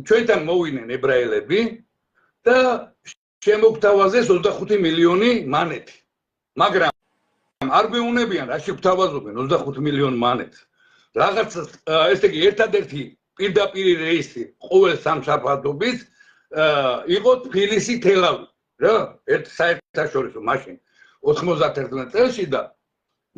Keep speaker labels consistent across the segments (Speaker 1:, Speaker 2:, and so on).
Speaker 1: ჩვენთან მოვიდნენ ებრაელები და შემოგთავაზეს 25 მილიონი მანეთი. მაგრამ არ გვეუნებიან რაში გვთავაზობენ 25 მილიონ მანეთს. რაღაც ესე იგი ერთადერთი პირდაპირი რეისი ყოველ სამშაბათობით იყო თბილისი თელავი რა ერთ საერთაშორისო მაშინ 91 წელში და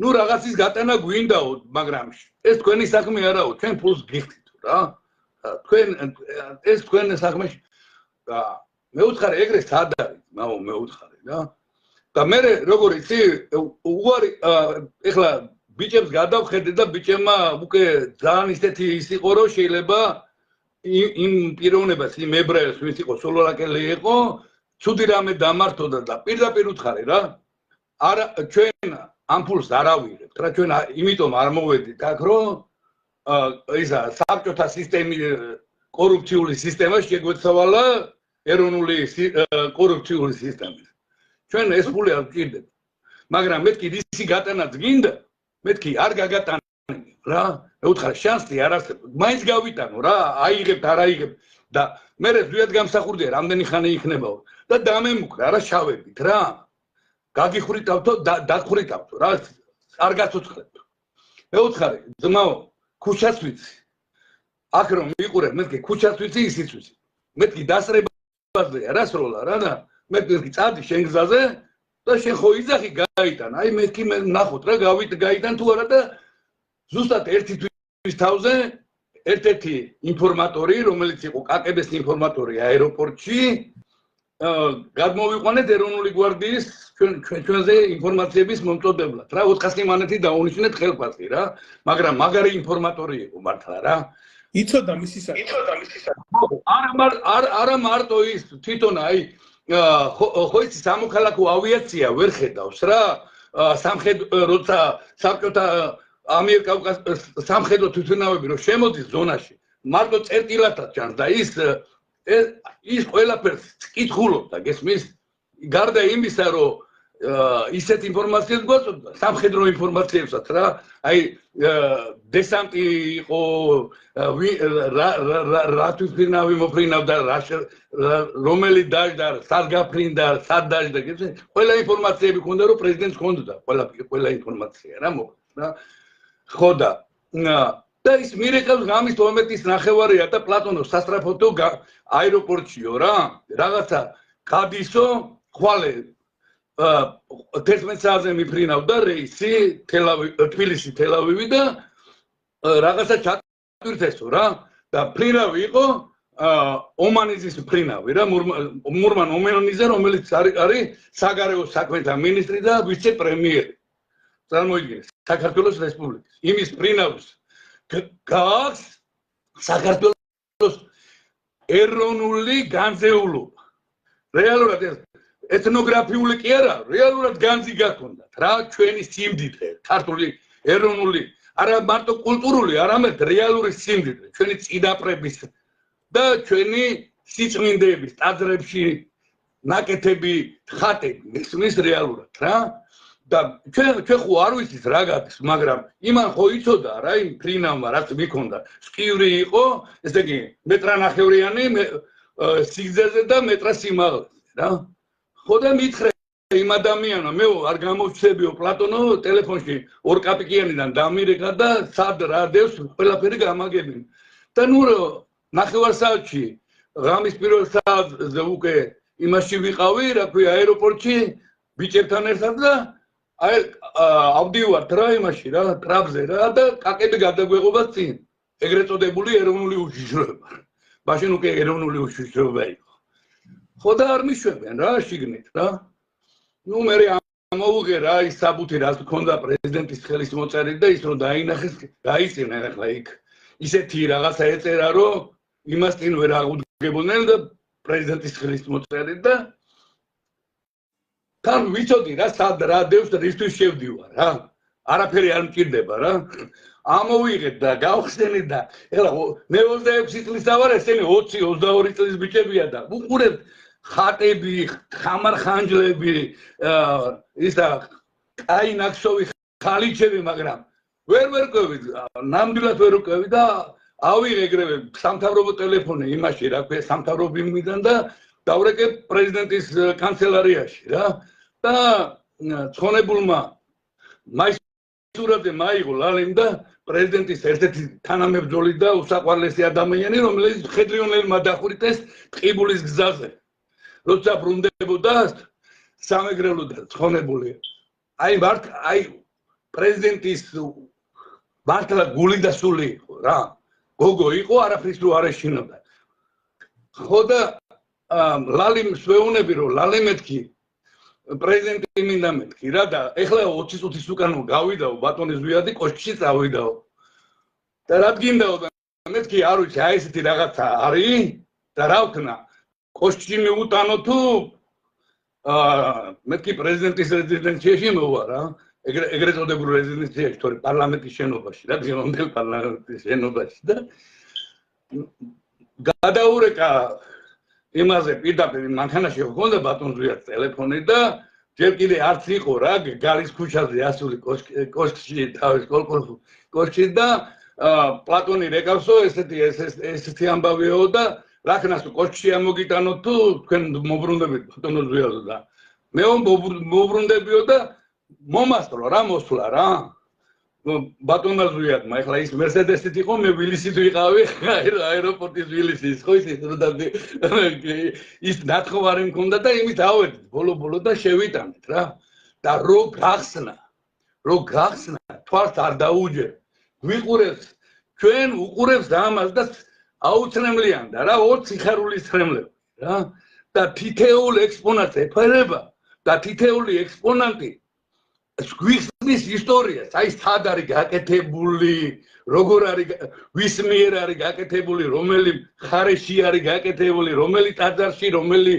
Speaker 1: ნუ რაღაცის გატანა გვინდაო მაგრამ ეს თქვენი საქმე არაო ჩვენ ფულს გიხდით რა თქვენ ეს თქვენი საქმე მე უთხარი ეგრე სად არის მაო მე უთხარი რა და მე როგორ იცი უარი ეხლა ბიჭებს გადავხედე და ბიჭებმა უკვე ძალიან ისეთი ის იყო რომ შეიძლება იმ პიროვნებას იმ ებრაელს ვინც იყო სოლოლაკელი იყო ცუდი რამე დამართოდა და პირდაპირ უთხარი რა არა ჩვენ ამ ფულს არ ავიღებთ რა ჩვენ იმიტომ არ მოვედით აქ რომ ისა საბჭოთა სისტემის კორუფციული სისტემა შეგვეცვალა ეროვნული კორუფციული სისტემით ჩვენ ეს ფული არ გვჭირდება მაგრამ მეთქი ისი გატანაც გინდა მეთქი არ გაგატანე რა მე უთხარ შანსი არ არსებობს მაინც გავიტანო რა აიღებთ არ აიღებთ და მე ზვიად გამსახურდია რამდენი ხანი იქნებაო და დამემუქრა რა შავებით რა გაგიხვრიტავთო დაგხვრიტავთო რა არ გაცოცხლებთ მე უთხარი ძმაო ქუჩას ვიცი აქ რომ მიყურებ მეთქი ქუჩას ვიცი ისიც ვიცი მეთქი დასრებაზე რა სროლა რა და მეთქი წადი შენ გზაზე და შენ ხო იძახი გაიტან აი მეთქი მე ნახოთ რა გაიტან თუ არა და ზუსტად ერთი თვის თავზე ერთ-ერთი ინფორმატორი რომელიც იყო კაკებეს ინფორმატორი აეროპორტში გადმოვიყვანეთ ეროვნული გვარდიის ჩვენზე ინფორმაციების მომწოდებლად რა 400 მანეთი დაუნიშნეთ ხელფასი რა მაგრამ მაგარი ინფორმატორი იყო მართლა რა
Speaker 2: იცოდა მისი
Speaker 1: არა მარტო ის თვითონ აი ხო იცი სამოქალაქო ავიაცია ვერ ხედავს რა სამხედრო როცა საბჭოთა ამიერკავკასიის სამხედრო თვითმფრინავები რომ შემოდის ზონაში მარტო წერტილათაც ჩანს და ის ყველაფერს კითხულობდა გესმის გარდა იმისა რომ ისეთ ინფორმაციას გვაწოდა სამხედრო ინფორმაციებსაც რა აი დესანტი იყო რა თვითმფრინავი მოფრინავდა რომელი დაждდა სად გაფრინდა სად დაждდა გესმის ყველა ინფორმაციები ქონდა რომ პრეზიდენტს ქონდა ყველა ინფორმაცია რა მოხდა რა ხო და ის მირეკავს ღამის 12-ის ნახევარია და პლატონო სასტრაფოთო აეროპორტშიო რა რაღაცა გადისო ხვალე 11 საათზე მიფრინავდა რეისი თბილისი თელავივი და რაღაცა ჩატვირთესო რა და ფრინავი იყო ომანიზის ფრინავი რა მურმან ომანიზე რომელიც არის საგარეო საქმეთა მინისტრი და ვიცე-პრემიერი წარმოიდგინე საქართველოს რესპუბლიკის იმის ფრინავს გაქვს საქართველოს ეროვნული განზეულობა რეალურად ეთნოგრაფიული კი არა რეალურად განზი გაქონდათ რა ჩვენი სიმდიდრე ქართული ეროვნული არა მარტო კულტურული არამედ რეალური სიმდიდრე ჩვენი წინაპრების და ჩვენი სიწმინდეების ტაძრებში ნაკეთები ხატები ისმის რეალურად რა და ჩვენ ხო არ ვიცით რა გადის მაგრამ იმან ხო იცოდა რა იმ ფრინავმა რაც მიქონდა სკივრი იყო ესე იგი მეტრანახევრიანი სიგრძეზე და მეტრა სიმაღლეზე რა ხო და მითხრე იმ ადამიანმა მე არ გამოვჩებიო პლატონო ტელეფონში 2 კაპიკიანიდან დამირეკა და სად რა დევს ყველაფერი გამაგებინა და ნუ ნახევარ საათში ღამის პირველ საათზე უკვე იმაში ვიყავი რა ქვია აეროპორტში ბიჭებთან ერთად და აი ავდივართ რა იმაში რა ტრაბზე რა და კაკები გადაგვეღობა წინ ეგრეთ წოდებული ეროვნული უშიშროება მაშინ უკვე ეროვნული უშიშროება იყო ხო და არ მიშვებენ რა შიგნით რა ნუ მე ამოვუღე რა ის საბუთი რაც მქონდა პრეზიდენტის ხელის მოწერით და ის რომ დაინახეს გაიწინა ახლა იქ ისეთი რაღაცა ეწერა რომ იმას წინ ვერ აღუდგებოდნენ და პრეზიდენტის ხელის მოწერით და თან ვიცოდი რა სად რა დევს და რისთვის შევდივარ რა არაფერი არ მჭირდება რა ამოვიღეთ და გავხსენეთ და ეხლა მე 26 წლის და ვარ ესენი 20-22 წლის ბიჭებია და უყურებთ ხატები ხამარ-ხანჯლები ისა კაი ნაკსოვი ხალიჩები მაგრამ ვერ ყვევი ნამდვილად ვერ ყვევი და ავიღე ეგრევე სამთავრობო ტელეფონი იმაში რა ქვია სამთავრობო იმიდან და დავრეკე პრეზიდენტის კანცელარიაში რა და ცხონებულმა მაისურაძე მაიღო ლალიმ და პრეზიდენტის ერთ-ერთი თანამებრძოლი და უსაყვარლესი ადამიანი რომელიც ხედრიონელმა დახვრიტეს ტყიბულის გზაზე როცა ბრუნდებოდა სამეგრელო და ცხონებული აი პრეზიდენტის მართლა გული და სული იყო რა გოგო იყო არაფრის რო არ ეშინოდა ხო და ლალიმს ვეუბნები რომ ლალე მეთქი პრეზიდენტი მინდა მეთქი რა და ეხლა 20 წუთის უკანო გავიდაო ბატონი ზვიადი კოშკში წავიდაო და რა გინდაო და მეთქი არ ვიცი აი ესეთი რაღაცა არის და რა ვქნა კოშკში მიუტანო თუ მეთქი პრეზიდენტის რეზიდენციაში მოვა რა ეგრეთ წოდებულ რეზიდენციაში თორე პარლამენტის შენობაში რა დღევანდელ პარლამენტის შენობაში და გადაურეკა იმაზე პირდაპირ მანქანაში ჰქონდა ბატონ ზვიაძის ტელეფონი და ჯერ კიდე არც იყო რა გალის ქუჩაზე ასული კოშკში თავის კოშკში და პლატონი რეკავსო ესეთი ამბავიო და რაკნას კოშკში ამოგიტანო თუ თქვენ მობრუნდებით ბატონო ზვიაძე და მე მობრუნდებიო და მომასწრო რა მოსვლა რა ბატონმა ზვიადმა ეხლა ის მერსედესით იყო მე ვილისით ვიყავი აეროპორტის ვილისის ხო ის ნათხოვარი მქონდა და იმით ავედით ბოლო და შევიტანეთ რა და რო გახსნა თვალს არ დაუჯერ ვიყურებს ჩვენ უყურებს ამას და აუცნებლიან და რა 20 სიხარულის ცხრემლები რა და თითოეულ ექსპონატს ეფერება და თითოეული ექსპონანტი გვიხსნის ისტორიას, აი სად არის გაკეთებული, როგორ არის ვის მიერ არის გაკეთებული, რომელი მხარეში არის გაკეთებული, რომელი ტაძარში, რომელი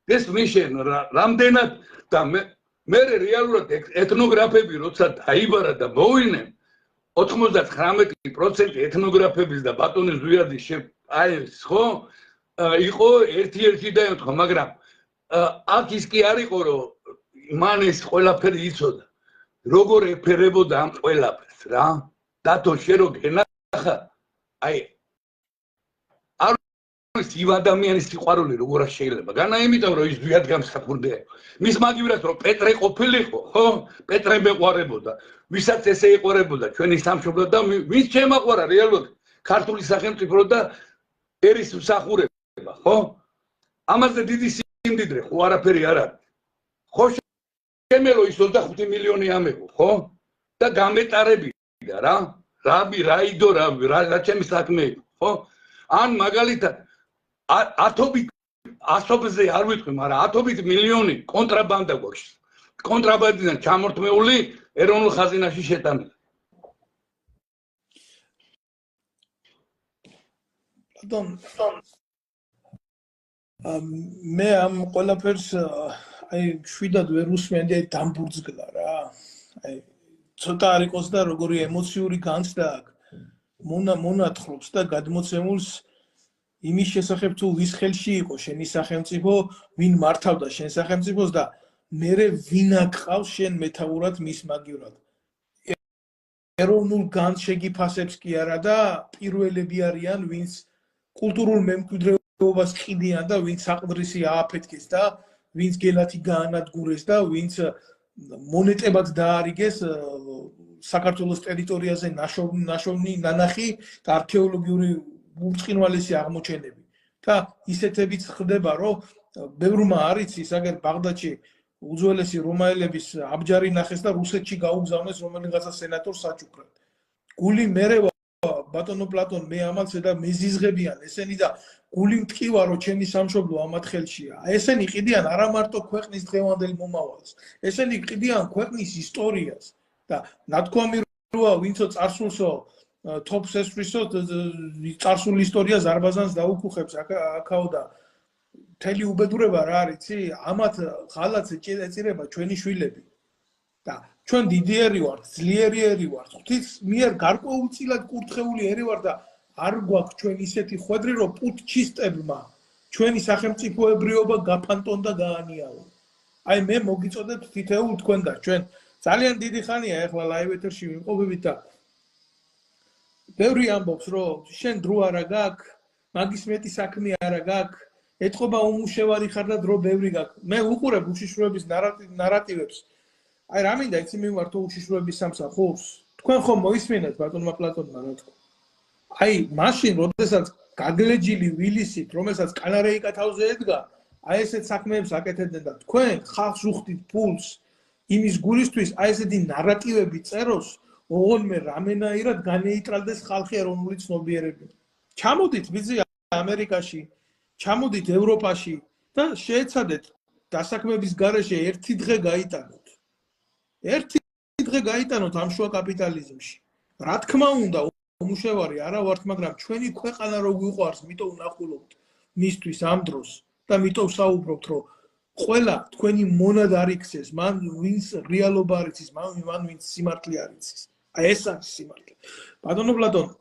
Speaker 1: ეს მიშენ რამდენად და მე რეალურად ეთნოგრაფები როცა დაიბარა და მოვიდნენ 99% ეთნოგრაფების და ბატონი ზვიადის აი ხო იყო ერთი და ემთხო, მაგრამ აქ ის კი არ იყო რომ მან ეს ყველაფერი იცოდა როგორ ეფერებოდა ამ ყველაფერს რა დათო შე რო გენახა აი არ ის იმ ადამიანის სიყვარული როგორ შეიძლება განა იმიტომ რომ ის ზვიად გამსახურდა მის მაგივრად რომ პეტრე ყოფილიყო ხო პეტრე მეყვარებოდა ვისაც ესე ეყურებოდა ჩვენი სამშობლო და ვის შემაყვარა რეალურად ქართული სახელმწიფო და ერის მსახურება ხო ამაზე დიდი სიმდიდრე ხო არაფერი არ არის ხო შემელო ის 25 მილიონი ამეყო ხო და გამეტარებიდა რა რაიდო რა ჩემი საქმე იყო ხო ან მაგალითად ათობზე არ ვიტყვი მაგრამ ათობით მილიონი კონტრაბანდა გვაქვს კონტრაბანდიდან ჩამორთმეული ეროვნულ ხაზინაში შეტანილი
Speaker 2: მე ამ ყველაფერს აი შვიდად ვერ უსმენდი აი დამბურძგლა რა აი ცოტა არ იყოს და როგორი ემოციური განცდა აქვს მონათხრობს და გადმოცემულს იმის შესახებ თუ ვის ხელში იყო შენი სახელმწიფო ვინ მართავდა შენ სახელმწიფოს და მერე ვინ აკყავს შენ მეთაურად მის მაგივრად ეროვნულ განცდას შეგიფასებს კი არა და პირველები არიან ვინც კულტურულ მემკვიდრეობას ყიდიან და ვინც საყდრისი ააფეთქეს და ვინც გელათი გაანადგურეს და ვინც მონეტებად დაარიგეს საქართველოს ტერიტორიაზე ნაშოვნი ნანახი და არქეოლოგიური ურწყინვალესი აღმოჩენები და ისეთებიც ხდება რომ ბევრმა არ იცის აგერ ბაღდადში უძველესი რომაელების აბჯარი ნახეს და რუსეთში გაუგზავნეს რომელიღაცა სენატორს საჩუქრად გული მერევა ბატონო პლატონ მე ამალს და მეზიზღებიან ესენი და გული მტკივა რომ ჩემი სამშობლო ამათ ხელშია ესენი ყიდიან არა მარტო ქვეყნის დღევანდელ მომავალს ესენი ყიდიან ქვეყნის ისტორიას და ნათქვამი როა ვინცო წარსულსო თოფს ესვრისო წარსულ ისტორიას ზარბაზანს დაუკუხებს აქაო და მთელი უბედურება რა არის იცი ამათ ღალატს ეწირება ჩვენი შვილები და ჩვენ დიდიერი ვართ ძლიერიერი ვართ ღვთის მიერ გარკვეულწილად კურთხეული ერი ვართ და არ გვაქვს ჩვენ ისეთი ხვედრი რომ პუტჩისტებმა ჩვენი სახელმწიფოებრიობა გაფანტონ და გაანიაო აი მე მოგიწოდებთ თითოეულ თქვენ და ჩვენ ძალიან დიდი ხანია ახლა ლაივ ეთერში ვიმყოფებით და ბევრი ამბობს, რომ შენ დრო არა გაქვს, მაგის მეტი საქმე არა გაქვს, ეთყობა უმუშევარი ხარ და დრო ბევრი გაქვს. მე უყურებ უშიშროების ნარატივებს. აი რა მინდა იცი მივმართო უშიშროების სამსახურს. თქვენ ხომ მოისმენთ ბატონმა პლატონმა რა თქმა. აი მაშინ როდესაც გაგლეჯილი ვილისით, რომელსაც კანარეიკა თავზე ედგა, აი ესეთ საქმეებს აკეთებდნენ და თქვენ ხალხს უხდით ფულს იმის გულისთვის, აი ესეთი ნარატივები წეროს, ოღონდ რამენაირად განეიტრალდეს ხალხი ეროვნული ცნობიერება. ჩამოდით ვიცი ამერიკაში, ჩამოდით ევროპაში და შეეცადეთ დასაქმების გარეშე ერთი დღე გაიტანოთ. ერთი დღე გაიტანოთ ამ შუა კაპიტალიზმში. რა თქმა უნდა, უმუშევარი არა ვართ, მაგრამ ჩვენი ქვეყანა რო გვიყვარს, მიტომ ვნახულობთ მისთვის ამ დროს და მიტომ საუბრობთ, რომ ყველა თქვენი მონად არ იქცეს, მან ვინც რეალობა არ იცის, მან ვინც სიმართლე არ იცის. აი ეს არის სიმართლე. ბატონო პლატონ,